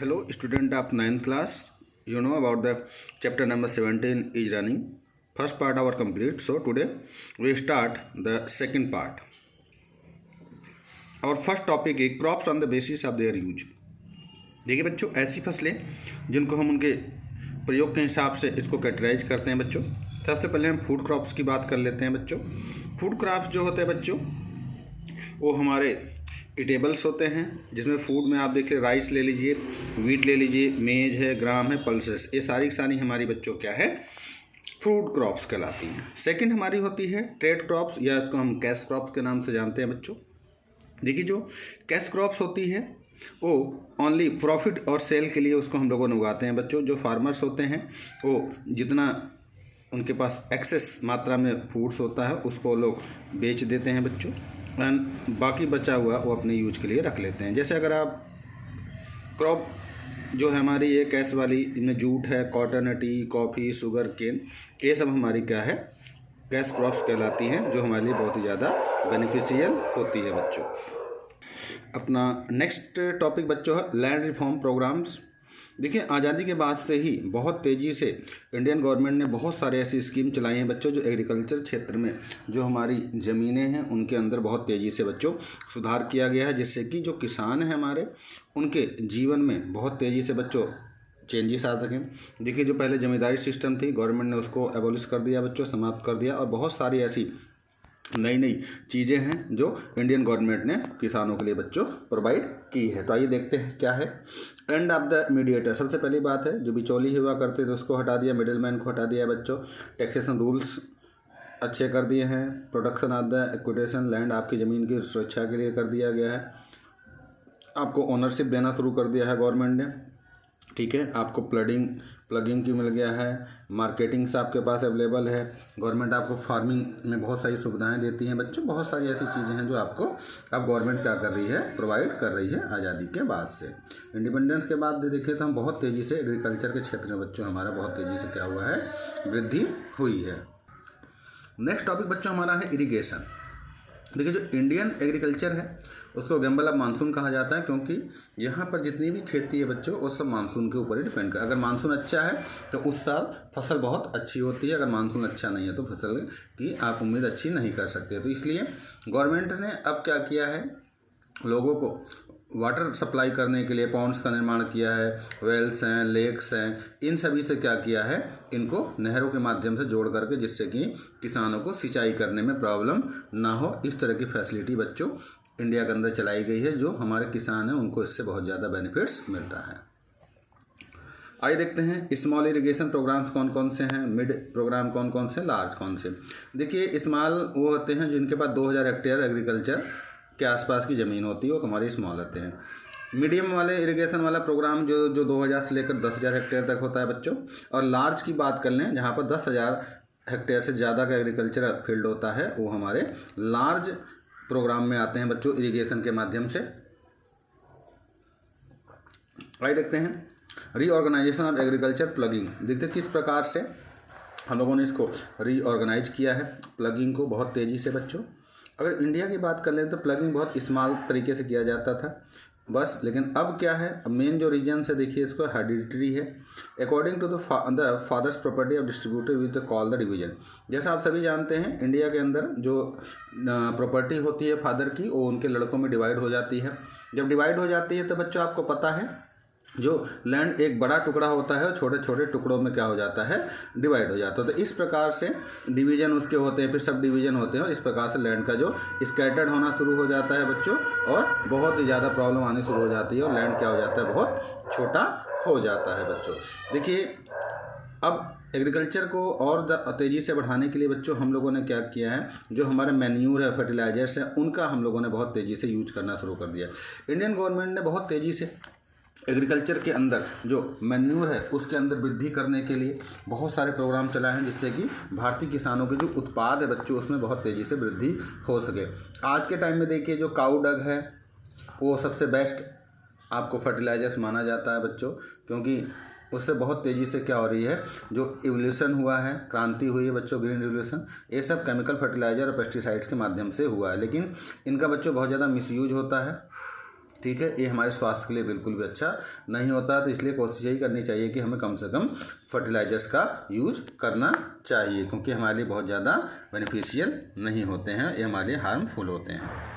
Hello, student of 9th class. You know about the chapter number 17 is running. First part our complete. So today we start the second part. Our first topic is crops on the basis of their use. देखिए बच्चों, ऐसी फसलें जिनको हम उनके प्रयोग के हिसाब से इसको कैटेगराइज करते हैं बच्चों। सबसे पहले हम फूड क्रॉप्स की बात कर लेते हैं बच्चों। फूड क्रॉप्स जो होते हैं बच्चों वो हमारे इटेबल्स होते हैं, जिसमें फूड में आप देखिए राइस ले लीजिए, वीट ले लीजिए, मेज है, ग्राम है, पल्सेस, ये सारी हमारी बच्चों क्या है, फूड क्रॉप्स कहलाती हैं। सेकंड हमारी होती है ट्रेड क्रॉप्स, या इसको हम कैश क्रॉप्स के नाम से जानते हैं बच्चों। देखिए जो कैश क्रॉप्स होती है वो ओनली प्रॉफिट और सेल के लिए उसको हम लोगों ने उगाते हैं बच्चों। जो फार्मर्स होते हैं वो जितना उनके पास एक्सेस मात्रा में फूड्स होता है उसको लोग बेच देते हैं बच्चों, एंड बाकी बचा हुआ वो अपने यूज के लिए रख लेते हैं। जैसे अगर आप क्रॉप जो है हमारी ये कैश वाली, इनमें जूट है, कॉटन है, टी, कॉफ़ी, शुगर केन, ये सब हमारी क्या है, कैश क्रॉप्स कहलाती हैं, जो हमारे लिए बहुत ही ज़्यादा बेनिफिशियल होती है बच्चों। अपना नेक्स्ट टॉपिक बच्चों है लैंड रिफॉर्म प्रोग्राम्स। देखिए आज़ादी के बाद से ही बहुत तेज़ी से इंडियन गवर्नमेंट ने बहुत सारे ऐसी स्कीम चलाई हैं बच्चों, जो एग्रीकल्चर क्षेत्र में जो हमारी ज़मीनें हैं उनके अंदर बहुत तेज़ी से बच्चों सुधार किया गया है, जिससे कि जो किसान हैं हमारे उनके जीवन में बहुत तेज़ी से बच्चों चेंजेस आ सकें। देखिए जो पहले जमींदारी सिस्टम थी, गवर्नमेंट ने उसको एबॉलिश कर दिया बच्चों, समाप्त कर दिया, और बहुत सारी ऐसी नई नई चीज़ें हैं जो इंडियन गवर्नमेंट ने किसानों के लिए बच्चों प्रोवाइड की है। तो आइए देखते हैं क्या है। एंड ऑफ द मीडिएटर, सबसे पहली बात है जो बिचौली हुआ करते थे उसको हटा दिया, मिडिल मैन को हटा दिया बच्चों। टैक्सेशन रूल्स अच्छे कर दिए हैं। प्रोटेक्शन ऑफ द एक्विटेशन लैंड, आपकी ज़मीन की सुरक्षा के लिए कर दिया गया है। आपको ओनरशिप देना शुरू कर दिया है गवर्नमेंट ने, ठीक है। आपको प्लगिंग की मिल गया है, मार्केटिंग्स आपके पास अवेलेबल है। गवर्नमेंट आपको फार्मिंग में बहुत सारी सुविधाएं देती हैं बच्चों। बहुत सारी ऐसी चीज़ें हैं जो आपको अब गवर्नमेंट क्या कर रही है, प्रोवाइड कर रही है आज़ादी के बाद से। इंडिपेंडेंस के बाद देखिए तो हम बहुत तेज़ी से एग्रीकल्चर के क्षेत्र में बच्चों हमारा बहुत तेज़ी से क्या हुआ है, वृद्धि हुई है। नेक्स्ट टॉपिक बच्चों हमारा है इरिगेशन। देखिए जो इंडियन एग्रीकल्चर है उसको गैम्बल ऑफ मानसून कहा जाता है, क्योंकि यहाँ पर जितनी भी खेती है बच्चों वो सब मानसून के ऊपर ही डिपेंड कर। अगर मानसून अच्छा है तो उस साल फसल बहुत अच्छी होती है, अगर मानसून अच्छा नहीं है तो फसल की आप उम्मीद अच्छी नहीं कर सकते। तो इसलिए गवर्नमेंट ने अब क्या किया है, लोगों को वाटर सप्लाई करने के लिए पॉन्ड्स का निर्माण किया है, वेल्स हैं, लेक्स हैं, इन सभी से क्या किया है, इनको नहरों के माध्यम से जोड़ करके, जिससे कि किसानों को सिंचाई करने में प्रॉब्लम ना हो, इस तरह की फैसिलिटी बच्चों इंडिया के अंदर चलाई गई है, जो हमारे किसान हैं उनको इससे बहुत ज़्यादा बेनिफिट्स मिल रहा है। आइए देखते हैं स्मॉल इरिगेशन प्रोग्राम्स कौन कौन से हैं, मिड प्रोग्राम कौन कौन से, लार्ज कौन से। देखिए स्मॉल वो होते हैं जिनके पास 2000 हेक्टेयर एग्रीकल्चर के आसपास की ज़मीन होती है, वो तुम्हारी स्मॉल होते हैं। मीडियम वाले इरिगेशन वाला प्रोग्राम जो 2000 से लेकर 10,000 हेक्टेयर तक होता है बच्चों। और लार्ज की बात कर लें जहाँ पर 10,000 हेक्टेयर से ज़्यादा का एग्रीकल्चर फील्ड होता है, वो हमारे लार्ज प्रोग्राम में आते हैं बच्चों इरिगेशन के माध्यम से। आइए देखते हैं रीऑर्गेनाइजेशन ऑफ एग्रीकल्चर प्लगिंग। देखते किस प्रकार से हम लोगों ने इसको रीऑर्गेनाइज किया है, प्लगिंग को बहुत तेज़ी से बच्चों। अगर इंडिया की बात कर लें तो प्लगिंग बहुत स्मॉल तरीके से किया जाता था बस, लेकिन अब क्या है, मेन जो रीजन है देखिए इसको हेरिडिटरी है। According to the father's property of distributed with call the division. जैसा आप सभी जानते हैं इंडिया के अंदर जो प्रॉपर्टी होती है फादर की, वो उनके लड़कों में डिवाइड हो जाती है। जब डिवाइड हो जाती है तो बच्चों आपको पता है जो लैंड एक बड़ा टुकड़ा होता है छोटे छोटे टुकड़ों में क्या हो जाता है, डिवाइड हो जाता है। तो इस प्रकार से डिवीजन उसके होते हैं, फिर सब डिवीजन होते हैं, और इस प्रकार से लैंड का जो स्कैटर्ड होना शुरू हो जाता है बच्चों, और बहुत ही ज़्यादा प्रॉब्लम आनी शुरू हो जाती है, और लैंड क्या हो जाता है, बहुत छोटा हो जाता है बच्चों। देखिए अब एग्रीकल्चर को और तेज़ी से बढ़ाने के लिए बच्चों हम लोगों ने क्या किया है, जो हमारे मैन्यूर है, फर्टिलाइजर्स हैं, उनका हम लोगों ने बहुत तेज़ी से यूज करना शुरू कर दिया। इंडियन गवर्नमेंट ने बहुत तेज़ी से एग्रीकल्चर के अंदर जो मैन्यूर है उसके अंदर वृद्धि करने के लिए बहुत सारे प्रोग्राम चलाए हैं, जिससे कि भारतीय किसानों के जो उत्पाद है बच्चों उसमें बहुत तेज़ी से वृद्धि हो सके। आज के टाइम में देखिए जो काऊ डग है वो सबसे बेस्ट आपको फर्टिलाइजर्स माना जाता है बच्चों, क्योंकि उससे बहुत तेज़ी से क्या हो रही है, जो इवोल्यूशन हुआ है, क्रांति हुई है बच्चों, ग्रीन रिवोल्यूशन, ये सब केमिकल फर्टिलाइजर और पेस्टिसाइड्स के माध्यम से हुआ है। लेकिन इनका बच्चों बहुत ज़्यादा मिसयूज होता है, ठीक है, ये हमारे स्वास्थ्य के लिए बिल्कुल भी अच्छा नहीं होता। तो इसलिए कोशिश यही करनी चाहिए कि हमें कम से कम फर्टिलाइजर्स का यूज करना चाहिए, क्योंकि हमारे लिए बहुत ज़्यादा बेनिफिशियल नहीं होते हैं, ये हमारे लिए हार्मफुल होते हैं।